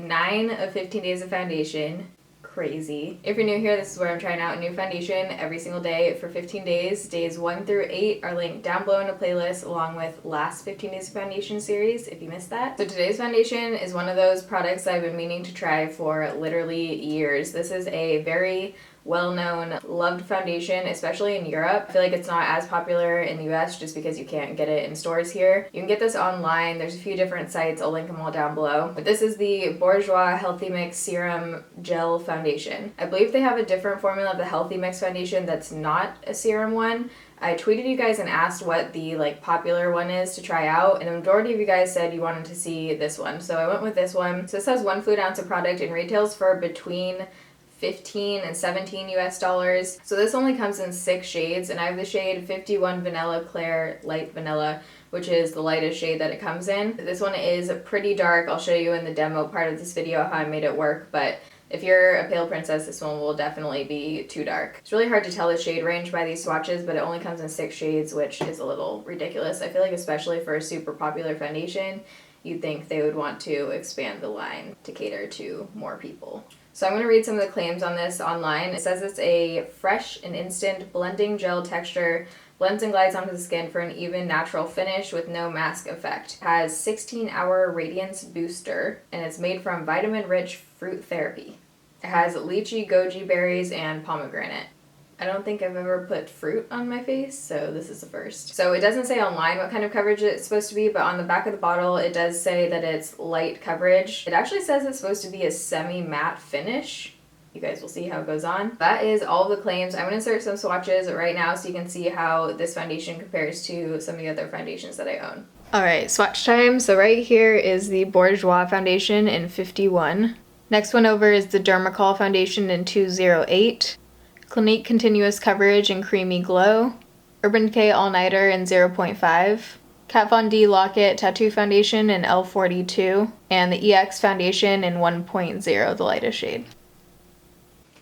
9 of 15 days of foundation. Crazy. If you're new here, this is where I'm trying out a new foundation every single day for 15 days. Days 1 through 8 are linked down below in a playlist along with last 15 days of foundation series if you missed that. So today's foundation is one of those products that I've been meaning to try for literally years. This is a very well-known, loved foundation, especially in Europe. I feel like it's not as popular in the US just because you can't get it in stores here. You can get this online. There's a few different sites. I'll link them all down below. But this is the Bourjois Healthy Mix Serum Gel Foundation. I believe they have a different formula of the Healthy Mix foundation that's not a serum one. I tweeted you guys and asked what the popular one is to try out, and the majority of you guys said you wanted to see this one. So I went with this one. So this has 1 fluid ounce of product and retails for between 15 and 17 US dollars. So this only comes in 6 shades, and I have the shade 51 Vanilla Clair Light Vanilla, which is the lightest shade that it comes in. This one is pretty dark. I'll show you in the demo part of this video how I made it work, but if you're a pale princess, this one will definitely be too dark. It's really hard to tell the shade range by these swatches, but it only comes in 6 shades, which is a little ridiculous. I feel like especially for a super popular foundation, you'd think they would want to expand the line to cater to more people. So I'm going to read some of the claims on this online. It says it's a fresh and instant blending gel texture, blends and glides onto the skin for an even natural finish with no mask effect. It has 16-hour radiance booster, and it's made from vitamin-rich fruit therapy. It has lychee, goji berries, and pomegranate. I don't think I've ever put fruit on my face, so this is the first. So it doesn't say online what kind of coverage it's supposed to be, but on the back of the bottle it does say that it's light coverage. It actually says it's supposed to be a semi-matte finish. You guys will see how it goes on. That is all the claims. I'm going to insert some swatches right now so you can see how this foundation compares to some of the other foundations that I own. Alright, swatch time. So right here is the Bourjois foundation in 51. Next one over is the Dermacol foundation in 208. Clinique Continuous Coverage in Creamy Glow, Urban Decay All Nighter in 0.5, Kat Von D Lock-It Tattoo Foundation in L42, and the EX Foundation in 1.0, the lightest shade.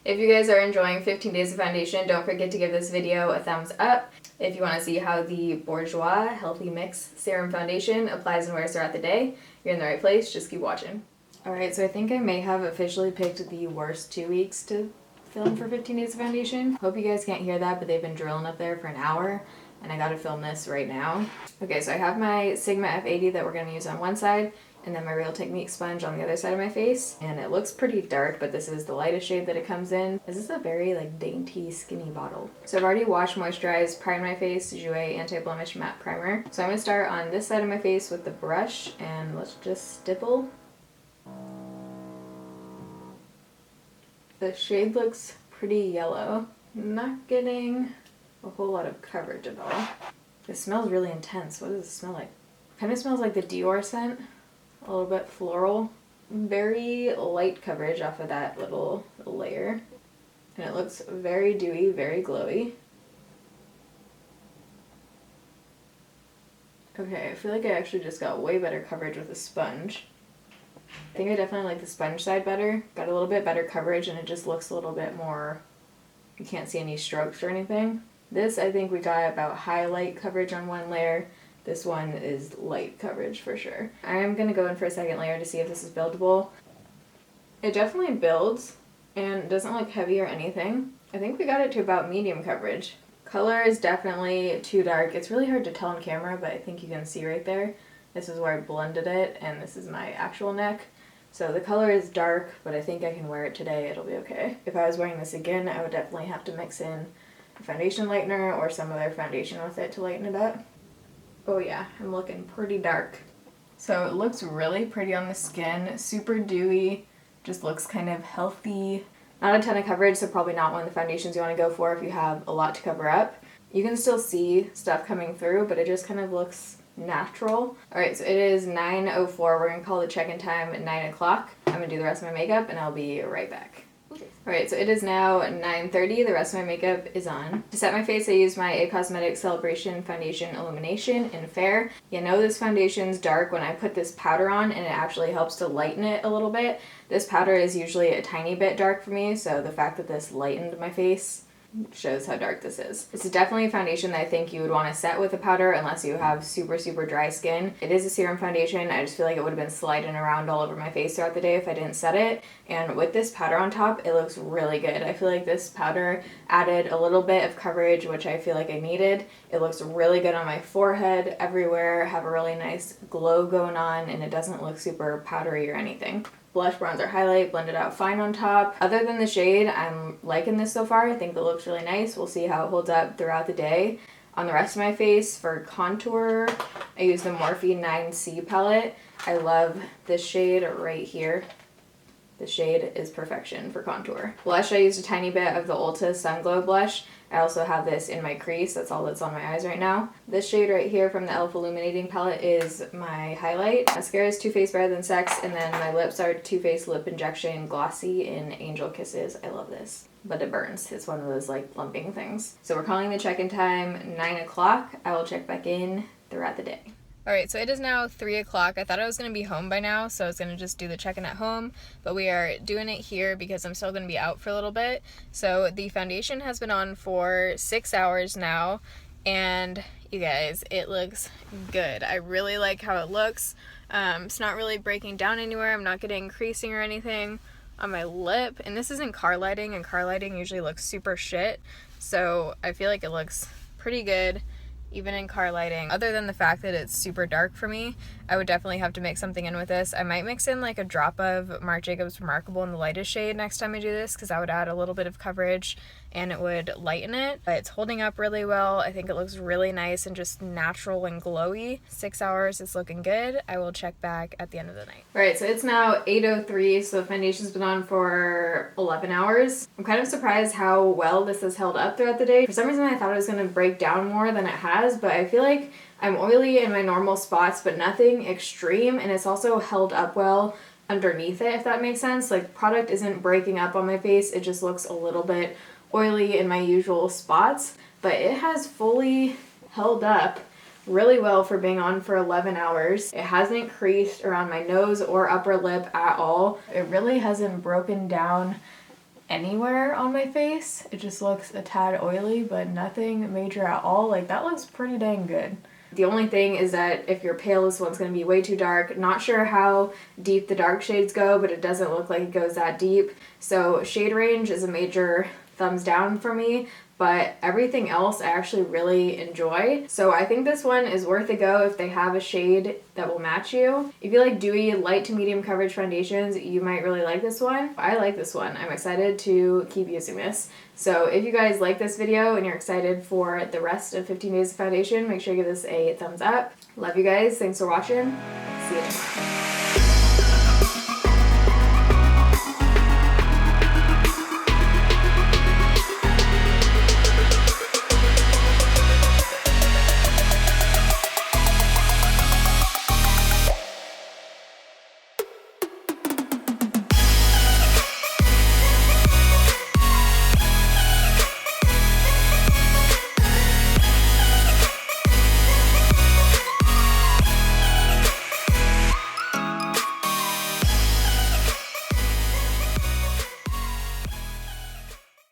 If you guys are enjoying 15 days of foundation, don't forget to give this video a thumbs up. If you want to see how the Bourjois Healthy Mix Serum Foundation applies and wears throughout the day, you're in the right place, just keep watching. Alright, so I think I may have officially picked the worst 2 weeks to film for 15 days of foundation. Hope you guys can't hear that, but they've been drilling up there for an hour, and I gotta film this right now. Okay, so I have my Sigma F80 that we're gonna use on one side, and then my Real Technique sponge on the other side of my face, and it looks pretty dark, but this is the lightest shade that it comes in. This is a very dainty, skinny bottle. So I've already washed, moisturized, primed my face, Jouer Anti-Blemish Matte Primer. So I'm gonna start on this side of my face with the brush, and let's just stipple. The shade looks pretty yellow. I'm not getting a whole lot of coverage at all. It smells really intense. What does it smell like? Kind of smells like the Dior scent. A little bit floral. Very light coverage off of that little layer. And it looks very dewy, very glowy. Okay, I feel like I actually just got way better coverage with a sponge. I think I definitely like the sponge side better. Got a little bit better coverage, and it just looks a little bit more, you can't see any strokes or anything. This, I think we got about highlight coverage on one layer. This one is light coverage for sure. I'm going to go in for a second layer to see if this is buildable. It definitely builds and doesn't look heavy or anything. I think we got it to about medium coverage. Color is definitely too dark. It's really hard to tell on camera, but I think you can see right there. This is where I blended it, and this is my actual neck. So the color is dark, but I think I can wear it today. It'll be okay. If I was wearing this again, I would definitely have to mix in a foundation lightener or some other foundation with it to lighten it up. Oh yeah, I'm looking pretty dark. So it looks really pretty on the skin, super dewy, just looks kind of healthy. Not a ton of coverage, so probably not one of the foundations you want to go for if you have a lot to cover up. You can still see stuff coming through, but it just kind of looks natural. Alright, so it is 9:04. We're going to call the check-in time at 9 o'clock. I'm going to do the rest of my makeup, and I'll be right back. Alright, so it is now 9:30. The rest of my makeup is on. To set my face, I used my A Cosmetics Celebration Foundation Illumination in Fair. You know this foundation's dark when I put this powder on, and it actually helps to lighten it a little bit. This powder is usually a tiny bit dark for me, so the fact that this lightened my face shows how dark this is. This is definitely a foundation that I think you would want to set with a powder unless you have super, super dry skin. It is a serum foundation. I just feel like it would have been sliding around all over my face throughout the day if I didn't set it. And with this powder on top, it looks really good. I feel like this powder added a little bit of coverage, which I feel like I needed. It looks really good on my forehead, everywhere, have a really nice glow going on, and it doesn't look super powdery or anything. Blush, bronzer, highlight, blended out fine on top. Other than the shade, I'm liking this so far. I think it looks really nice. We'll see how it holds up throughout the day. On the rest of my face, for contour, I used the Morphe 9C palette. I love this shade right here. The shade is perfection for contour. Blush, I used a tiny bit of the Ulta Sun Glow blush. I also have this in my crease. That's all that's on my eyes right now. This shade right here from the e.l.f. Illuminating palette is my highlight. Mascara is Too Faced Better Than Sex, and then my lips are Too Faced Lip Injection Glossy in Angel Kisses. I love this, but it burns. It's one of those like lumping things. So we're calling the check-in time 9 o'clock. I will check back in throughout the day. Alright, so it is now 3 o'clock. I thought I was going to be home by now, so I was going to just do the check-in at home, but we are doing it here because I'm still going to be out for a little bit. So the foundation has been on for 6 hours now, and you guys, it looks good. I really like how it looks. It's not really breaking down anywhere. I'm not getting creasing or anything on my lip, and this isn't car lighting, and car lighting usually looks super shit, so I feel like it looks pretty good even in car lighting. Other than the fact that it's super dark for me, I would definitely have to mix something in with this. I might mix in like a drop of Marc Jacobs Remarkable in the lightest shade next time I do this, because that would add a little bit of coverage and it would lighten it. But it's holding up really well. I think it looks really nice and just natural and glowy. 6 hours, it's looking good. I will check back at the end of the night. Alright, so it's now 8:03, so the foundation's been on for 11 hours. I'm kind of surprised how well this has held up throughout the day. For some reason I thought it was going to break down more than it has, but I feel like I'm oily in my normal spots, but nothing extreme, and it's also held up well underneath it, if that makes sense. Like, product isn't breaking up on my face, it just looks a little bit oily in my usual spots, but it has fully held up really well for being on for 11 hours. It hasn't creased around my nose or upper lip at all. It really hasn't broken down anywhere on my face. It just looks a tad oily, but nothing major at all. Like, that looks pretty dang good. The only thing is that if you're pale, this one's going to be way too dark. Not sure how deep the dark shades go, but it doesn't look like it goes that deep. So shade range is a major thumbs down for me, but everything else I actually really enjoy. So I think this one is worth a go if they have a shade that will match you. If you like dewy, light to medium coverage foundations, you might really like this one. I like this one. I'm excited to keep using this. So if you guys like this video and you're excited for the rest of 15 days of foundation, make sure you give this a thumbs up. Love you guys. Thanks for watching. See you tomorrow.